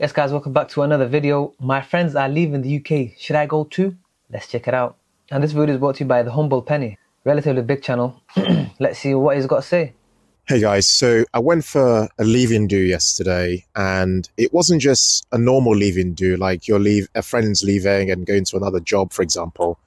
Yes, guys, welcome back to another video. My friends are leaving the UK. Should I go too? Let's check it out. And this video is brought to you by The Humble Penny, relatively big channel. Let's see what he's got to say. Hey guys, so I went for a leave-in do yesterday, and it wasn't just a normal leave-in do, like a friend's leaving and going to another job, for example.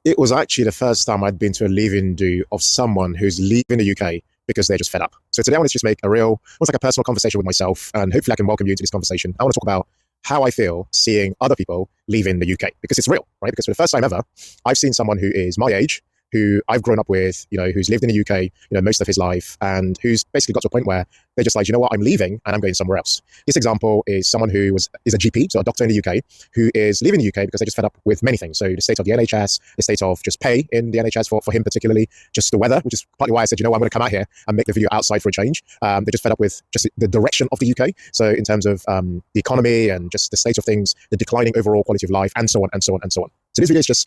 It was actually the first time I'd been to a leave-in do of someone who's leaving the UK because they're just fed up. So today I want to just make almost like a personal conversation with myself, and hopefully I can welcome you into this conversation. I want to talk about how I feel seeing other people leaving the UK, because it's real, right? Because for the first time ever, I've seen someone who is my age, who I've grown up with, who's lived in the UK, most of his life, and who's basically got to a point where they're just like, you know what, I'm leaving and I'm going somewhere else. This example is someone who is a GP, so a doctor in the UK, who is leaving the UK because they're just fed up with many things. So the state of the NHS, the state of just pay in the NHS for him particularly, just the weather, which is partly why I said, I'm going to come out here and make the video outside for a change. They're just fed up with just the direction of the UK. So in terms of the economy and just the state of things, the declining overall quality of life, and so on, and so on, and so on. So this video is just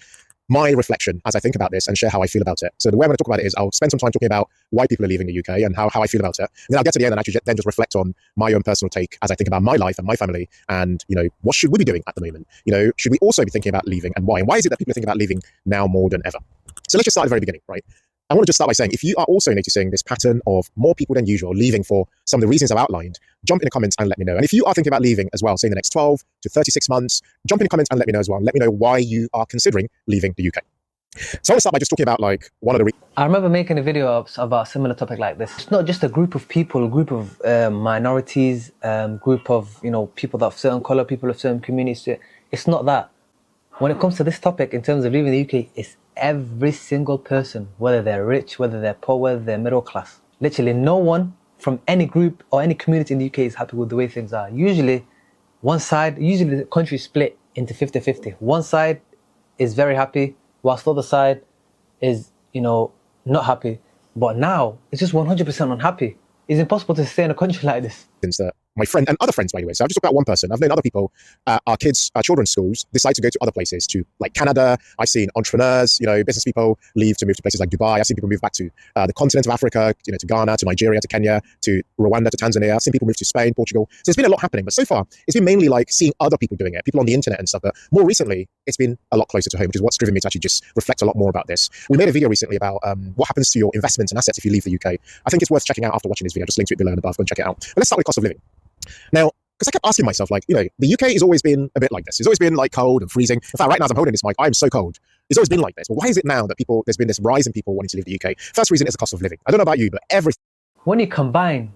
my reflection as I think about this and share how I feel about it. So the way I'm going to talk about it is I'll spend some time talking about why people are leaving the UK and how I feel about it. And then I'll get to the end and actually then just reflect on my own personal take as I think about my life and my family and, what should we be doing at the moment? Should we also be thinking about leaving, and why? And why is it that people are thinking about leaving now more than ever? So let's just start at the very beginning, right? I want to just start by saying, if you are also noticing this pattern of more people than usual leaving for some of the reasons I've outlined, jump in the comments and let me know. And if you are thinking about leaving as well, say in the next 12 to 36 months, jump in the comments and let me know as well. Let me know why you are considering leaving the UK. So I want to start by just talking about one of the I remember making a video about a similar topic like this. It's not just a group of people, a group of minorities, group of people that have certain colour, people of certain communities. It's not that. When it comes to this topic, in terms of leaving the UK, it's every single person, whether they're rich, whether they're poor, whether they're middle class. Literally no one from any group or any community in the UK is happy with the way things are. Usually the country is split into 50-50. One side is very happy, whilst the other side is, not happy. But now, it's just 100% unhappy. It's impossible to stay in a country like this. My friend and other friends, by the way. So I've just talked about one person. I've known other people, our children's schools decide to go to other places, to like Canada. I've seen entrepreneurs, business people leave to move to places like Dubai. I've seen people move back to the continent of Africa, to Ghana, to Nigeria, to Kenya, to Rwanda, to Tanzania. I've seen people move to Spain, Portugal. So there's been a lot happening. But so far, it's been mainly like seeing other people doing it, people on the internet and stuff. But more recently, it's been a lot closer to home, which is what's driven me to actually just reflect a lot more about this. We made a video recently about what happens to your investments and assets if you leave the UK. I think it's worth checking out after watching this video. Just link to it below and above. Go and check it out. But let's start with cost of living. Now, because I kept asking myself, the UK has always been a bit like this. It's always been like cold and freezing. In fact, right now as I'm holding this mic, I'm so cold. It's always been like this. But why is it now that there's been this rise in people wanting to leave the UK? First reason is the cost of living. I don't know about you, but when you combine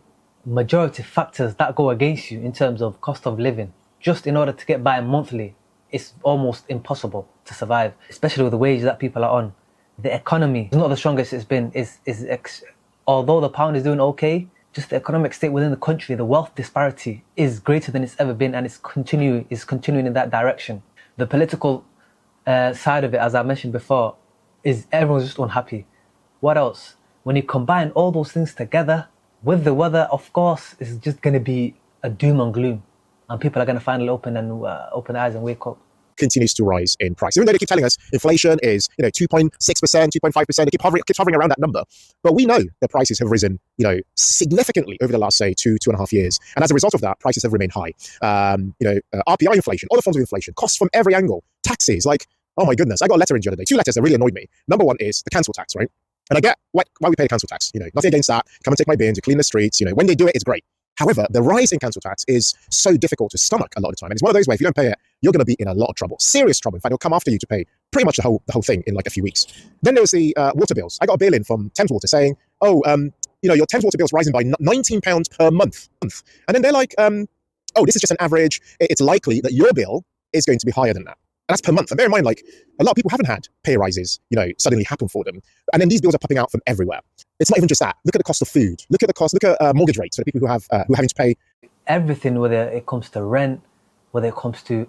majority factors that go against you in terms of cost of living, just in order to get by monthly, it's almost impossible to survive, especially with the wages that people are on. The economy is not the strongest it's been. Although the pound is doing okay, just the economic state within the country, the wealth disparity is greater than it's ever been, and it's continuing in that direction. The political side of it, as I mentioned before, is everyone's just unhappy. What else? When you combine all those things together with the weather, of course, it's just going to be a doom and gloom, and people are going to finally open their eyes and wake up. Continues to rise in price. Even though they keep telling us inflation is 2.6%, 2.5%, it keeps hovering around that number. But we know the prices have risen, significantly over the last, say, 2.5 years. And as a result of that, prices have remained high. RPI inflation, other forms of inflation, costs from every angle, taxes, oh my goodness, I got a letter in the other day, 2 letters that really annoyed me. Number one is the council tax, right? And I get why we pay council tax, nothing against that. Come and take my bins, you clean the streets, when they do it, it's great. However, the rise in council tax is so difficult to stomach a lot of the time. And it's one of those where if you don't pay it, you're going to be in a lot of trouble, serious trouble. In fact, they'll come after you to pay pretty much the whole thing in like a few weeks. Then there was the water bills. I got a bill in from Thames Water saying, your Thames Water bill's rising by £19 per month. And then they're like, this is just an average. It's likely that your bill is going to be higher than that. And that's per month. And bear in mind, a lot of people haven't had pay rises, suddenly happen for them. And then these bills are popping out from everywhere. It's not even just that. Look at the cost of food. Look at mortgage rates for the people who are having to pay. Everything, whether it comes to rent, whether it comes to,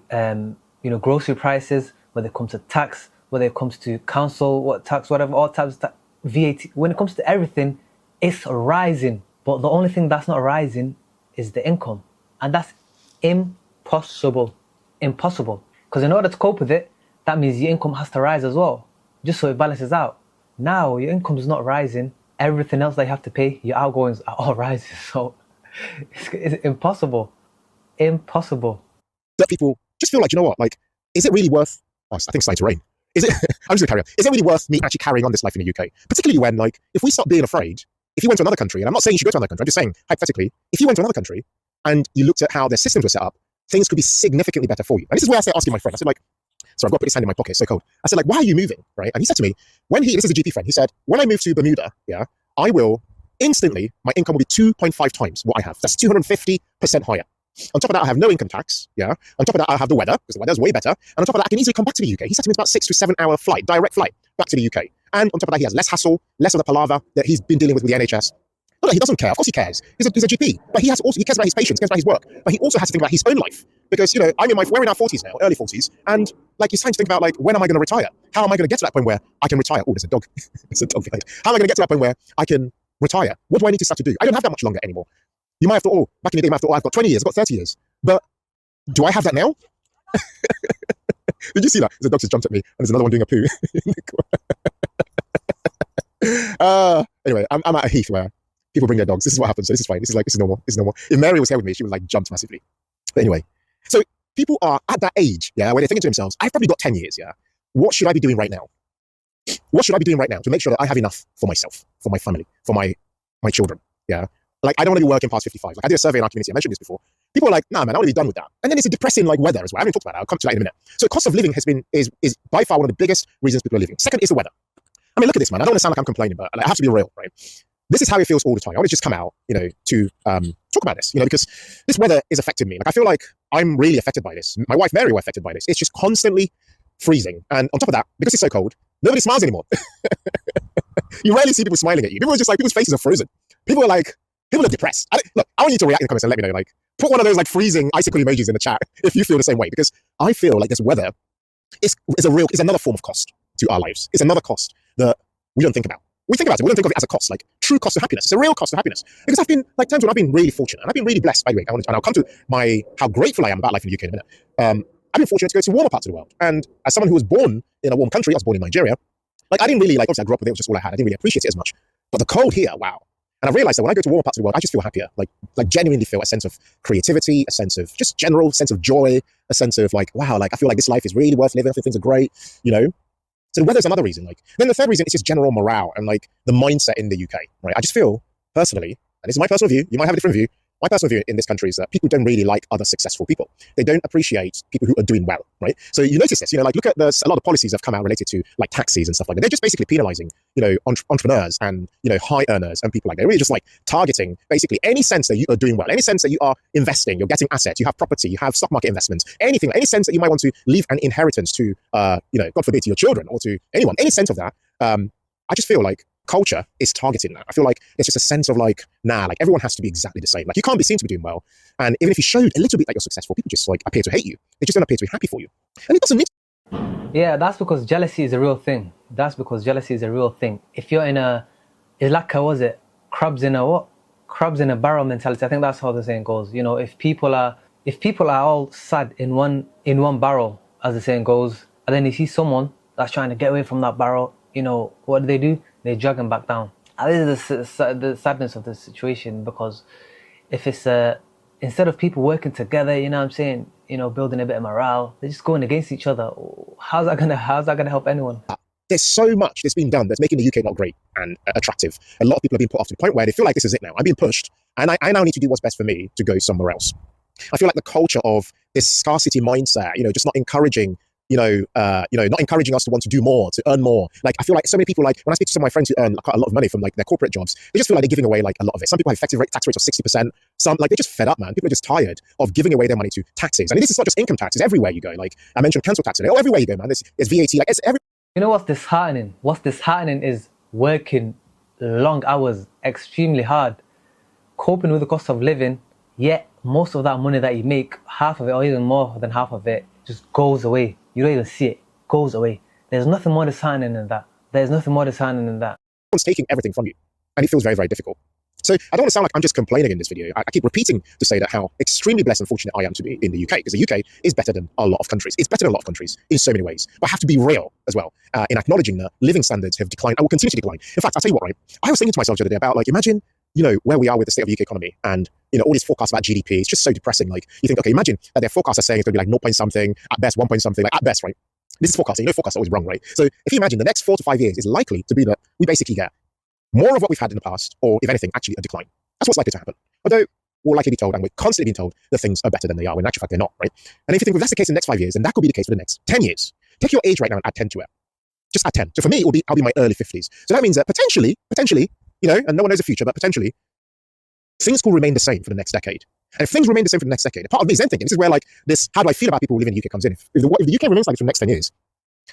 grocery prices, whether it comes to tax, whether it comes to council, all types of VAT. When it comes to everything, it's rising. But the only thing that's not rising is the income. And that's impossible. Impossible. Because in order to cope with it, that means your income has to rise as well, just so it balances out. Now, your income is not rising. Everything else that you have to pay, your outgoings are all rising. So it's impossible. Impossible. that people just feel like, you know what, like, is it really worth, oh, I think it's starting to rain. Is it, I'm just gonna carry on. Is it really worth me actually carrying on this life in the UK? Particularly when, like, if we stop being afraid, if you went to another country, and I'm not saying you should go to another country, I'm just saying, hypothetically, if you went to another country and you looked at how their systems were set up, things could be significantly better for you. And this is where I started asking my friend, I said, like, so I've got to put his hand in my pocket, it's so cold. I said, like, why are you moving, right? And he said to me, this is a GP friend, he said, when I move to Bermuda, yeah, I will instantly, my income will be 2.5 times what I have. That's 250% higher. On top of that, I have no income tax, yeah. On top of that, I have the weather, because the weather's way better. And on top of that, I can easily come back to the UK. He said to me it's about 6 to 7 hour flight, direct flight back to the UK. And on top of that, he has less hassle, less of the palaver that he's been dealing with the NHS. No, he doesn't care. Of course he cares. He's a GP. But he cares about his patients, cares about his work. But he also has to think about his own life. Because, you know, we're in our 40s now, early 40s. And, like, it's time to think about, like, when am I going to retire? How am I going to get to that point where I can retire? Oh, there's a dog. There's a dog behind. How am I going to get to that point where I can retire? What do I need to start to do? I don't have that much longer anymore. You might have thought, back in the day, you might have thought, I've got 20 years, I've got 30 years. But do I have that now? Did you see that? The dog just jumped at me, and there's another one doing a poo. Anyway, I'm at a heath where people bring their dogs. This is what happens. So this is fine. This is normal. This is normal. If Mary was here with me, she would, like, jump massively. But anyway, so people are at that age, yeah, where they're thinking to themselves, I've probably got 10 years, yeah. What should I be doing right now? What should I be doing right now to make sure that I have enough for myself, for my family, for my children, yeah? Like, I don't want to be working past 55. Like, I did a survey in our community. I mentioned this before. People are like, nah, man, I want to be done with that. And then it's a depressing, like, weather as well. I haven't talked about that. I'll come to that in a minute. So cost of living is by far one of the biggest reasons people are leaving. Second is the weather. I mean, look at this, man. I don't want to sound like I'm complaining, but, like, I have to be real, right? This is how it feels all the time. I want to just come out, you know, to talk about this, you know, because this weather is affecting me. Like, I feel like I'm really affected by this. My wife, Mary, was affected by this. It's just constantly freezing. And on top of that, because it's so cold, nobody smiles anymore. You rarely see people smiling at you. People are just like, people's faces are frozen. People are depressed. Look, I want you to react in the comments and let me know, like, put one of those, like, freezing icicle emojis in the chat if you feel the same way, because I feel like this weather is another form of cost to our lives. It's another cost that we don't think about. We think about it. We don't think of it as a cost, like true cost of happiness. It's a real cost of happiness. Because I've been, like, times when I've been really fortunate, and I've been really blessed, by the way. And I'll come to how grateful I am about life in the UK in a minute. I've been fortunate to go to warmer parts of the world. And as someone who was born in a warm country, I was born in Nigeria, like, I didn't really, like, obviously I grew up with it was just all I had. I didn't really appreciate it as much. But the cold here, wow. And I realized that when I go to warmer parts of the world, I just feel happier. Like genuinely feel a sense of creativity, a sense of just general sense of joy, a sense of, like, wow, like, I feel like this life is really worth living. I think things are great, you know? So the weather's another reason. Like, then the third reason is just general morale and, like, the mindset in the UK, right? I just feel personally, and this is my personal view, you might have a different view. My personal view in this country is that people don't really like other successful people. They don't appreciate people who are doing well, right? So you notice this, you know, like, look at a lot of policies have come out related to, like, taxes and stuff like that. They're just basically penalizing, you know, entrepreneurs and, you know, high earners and people like that. They're really just, like, targeting basically any sense that you are doing well, any sense that you are investing, you're getting assets, you have property, you have stock market investments, anything, any sense that you might want to leave an inheritance to, you know, God forbid, to your children or to anyone, any sense of that. I just feel like culture is targeting that. I feel like it's just a sense of, like, nah, like, everyone has to be exactly the same. Like, you can't be seen to be doing well. And even if you showed a little bit that you're successful, people just, like, appear to hate you. They just don't appear to be happy for you. And it doesn't need. Yeah, that's because jealousy is a real thing. If you're in it's like, was it crabs in a barrel mentality? I think that's how the saying goes. You know, if people are all sad in one barrel, as the saying goes, and then you see someone that's trying to get away from that barrel, you know, what do? They drag them back down. And this is the sadness of the situation, because if it's instead of people working together, you know what I'm saying, you know, building a bit of morale, they're just going against each other. How's that gonna help anyone? There's so much that's been done that's making the UK not great and attractive. A lot of people have been put off to the point where they feel like this is it now. I'm being pushed, and I now need to do what's best for me to go somewhere else. I feel like the culture of this scarcity mindset, you know, just not encouraging, not encouraging us to want to do more, to earn more. Like, I feel like so many people, like, when I speak to some of my friends who earn, like, quite a lot of money from, like, their corporate jobs, they just feel like they're giving away, like, a lot of it. Some people have effective tax rates of 60%. Some, like, they're just fed up, man. People are just tired of giving away their money to taxes. I mean, this is not just income tax. It's everywhere you go. Like, I mentioned council tax today. Oh, everywhere you go, man. There's VAT. Like, it's every. You know what's disheartening? What's disheartening is working long hours, extremely hard, coping with the cost of living, yet most of that money that you make, half of it or even more than half of it, just goes away. You don't even see it. Goes away. There's nothing more disheartening than that. Everyone's taking everything from you, and it feels very, very difficult. So I don't want to sound like I'm just complaining in this video. I keep repeating to say that how extremely blessed and fortunate I am to be in the UK, because the UK is better than a lot of countries. It's better than a lot of countries in so many ways. But I have to be real as well in acknowledging that living standards have declined and will continue to decline. In fact, I'll tell you what, right? I was thinking to myself the other day about, like, imagine where we are with the state of the UK economy and, all these forecasts about GDP, it's just so depressing. Like, you think, okay, imagine that their forecasts are saying it's going to be like 0 point something, at best 1 point something, like at best, right? This is forecasting. Forecasts are always wrong, right? So if you imagine the next 4 to 5 years is likely to be that we basically get more of what we've had in the past, or if anything, actually a decline. That's what's likely to happen. Although we're likely to be told, and we're constantly being told, that things are better than they are, when in actual fact they're not, right? And if you think, well, that's the case in the next 5 years, then that could be the case for the next 10 years. Take your age right now and add 10 to it. Just add 10. So for me, I'll be in my early 50s. So that means that potentially, and no one knows the future, but potentially, things will remain the same for the next decade. And if things remain the same for the next decade, part of me is then thinking, this is where like this, how do I feel about people who live in the UK comes in. If the UK remains like this for the next 10 years,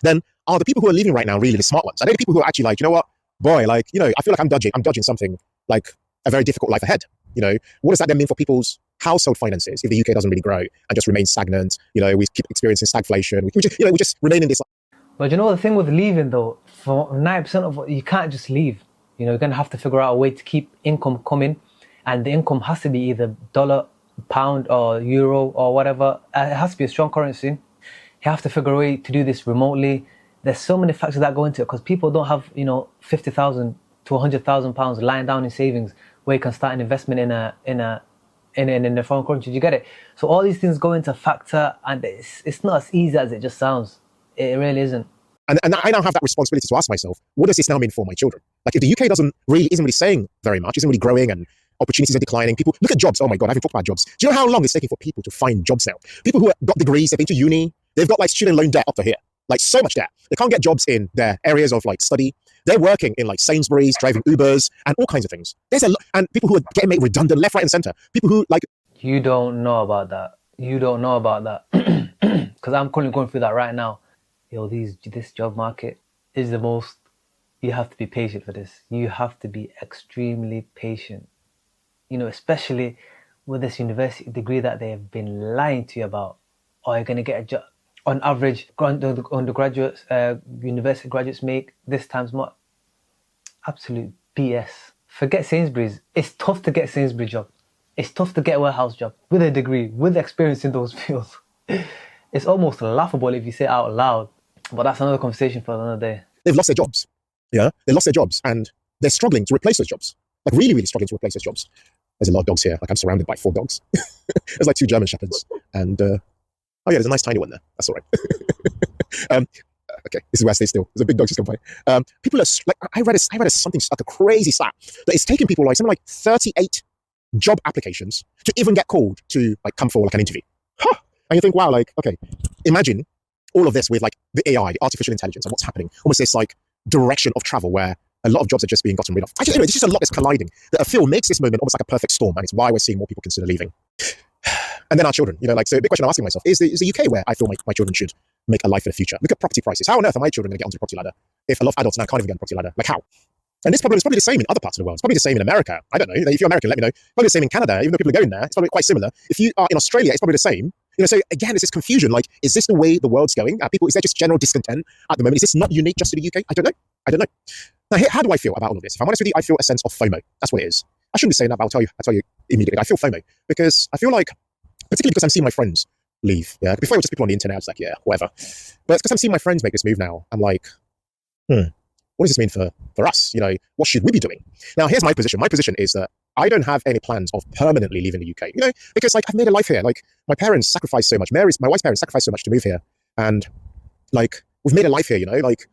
then are the people who are leaving right now really the smart ones? Are they the people who are actually like, you know what, boy, like, I feel like I'm dodging something like a very difficult life ahead. What does that then mean for people's household finances if the UK doesn't really grow and just remain stagnant? We keep experiencing stagflation. We just remain in this. But the thing with leaving though, for 9% of you can't just leave. You're going to have to figure out a way to keep income coming. And the income has to be either dollar, pound, or euro, or whatever. It has to be a strong currency. You have to figure a way to do this remotely. There's so many factors that go into it because people don't have, 50,000 to 100,000 pounds lying down in savings where you can start an investment in a foreign country. You get it? So all these things go into factor, and it's not as easy as it just sounds. It really isn't. And I now have that responsibility to ask myself, what does this now mean for my children? Like, if the UK isn't really saying very much, isn't really growing, and opportunities are declining. People look at jobs. Oh my God, I haven't talked about jobs. Do you know how long it's taking for people to find jobs now? People who have got degrees, they've been to uni, they've got like student loan debt up to here, like so much debt. They can't get jobs in their areas of like study. They're working in like Sainsbury's, driving Ubers, and all kinds of things. There's a lot, and people who are getting made redundant left, right, and center. People who like. You don't know about that. Because I'm currently going through that right now. This job market is the most. You have to be patient for this. You have to be extremely patient. Especially with this university degree that they have been lying to you about. Or you're going to get a job. On average, undergraduates, university graduates make this times more. Absolute BS. Forget Sainsbury's. It's tough to get a Sainsbury's job. It's tough to get a warehouse job with a degree, with experience in those fields. It's almost laughable if you say it out loud. But that's another conversation for another day. They've lost their jobs. Yeah, they lost their jobs and they're struggling to replace those jobs. Like really, really struggling to replace those jobs. There's a lot of dogs here. Like I'm surrounded by 4 dogs. There's like 2 German Shepherds. And, oh yeah, there's a nice tiny one there. That's all right. Okay, this is where I stay still. There's a big dog just come by. People are like, I read something like a crazy stat that it's taken people like something like 38 job applications to even get called to like come for like an interview. Huh. And you think, wow, like, okay, imagine all of this with like the AI, artificial intelligence, and what's happening. Almost this like direction of travel where a lot of jobs are just being gotten rid of. Actually, anyway, there's just a lot that's colliding. That I feel makes this moment almost like a perfect storm, and it's why we're seeing more people consider leaving. And then our children, so a big question I'm asking myself is the UK where I feel my children should make a life for the future. Look at property prices. How on earth are my children going to get onto the property ladder if a lot of adults now can't even get on the property ladder? Like how? And this problem is probably the same in other parts of the world. It's probably the same in America. I don't know. If you're American, let me know. Probably the same in Canada, even though people are going there. It's probably quite similar. If you are in Australia, it's probably the same. So again, there's this confusion. Like, is this the way the world's going? Is there just general discontent at the moment? Is this not unique just to the UK? I don't know. Now, how do I feel about all of this? If I'm honest with you, I feel a sense of FOMO. That's what it is. I shouldn't be saying that, but I'll tell you immediately. I feel FOMO because I feel like, particularly because I'm seeing my friends leave. Yeah. Before it was just people on the internet. I was like, yeah, whatever. But it's because I'm seeing my friends make this move now. I'm like, what does this mean for us? What should we be doing? Now, here's my position. My position is that I don't have any plans of permanently leaving the UK, because like I've made a life here. Like my parents sacrificed so much. My wife's parents sacrificed so much to move here. And like, we've made a life here, like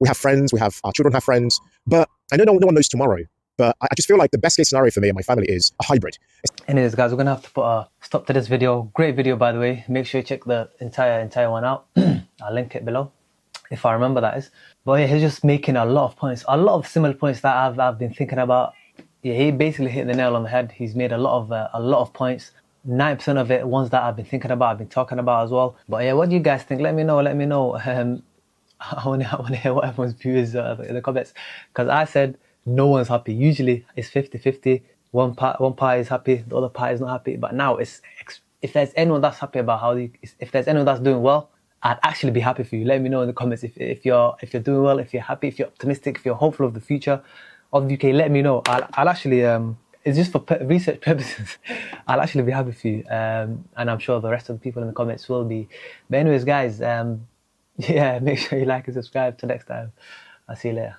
we have friends, our children have friends, but I know no one knows tomorrow. But I just feel like the best case scenario for me and my family is a hybrid. Anyways, guys, we're going to have to put a stop to this video. Great video, by the way. Make sure you check the entire one out. I'll link it below, if I remember, that is. But yeah, he's just making a lot of points, a lot of similar points that I've been thinking about. Yeah, he basically hit the nail on the head. He's made a lot of points. 9% of it, ones that I've been thinking about, I've been talking about as well. But yeah, what do you guys think? Let me know. I want to hear what everyone's view is in the comments. Because I said no one's happy. Usually it's 50-50. One party is happy, the other party is not happy. But now if there's anyone that's happy about if there's anyone that's doing well, I'd actually be happy for you. Let me know in the comments if you're doing well, if you're happy, if you're optimistic, if you're hopeful of the future of the UK. Let me know. I'll actually it's just for research purposes. I'll actually be happy for you, and I'm sure the rest of the people in the comments will be. But anyways, guys, yeah, make sure you like and subscribe. Till next time, I'll see you later.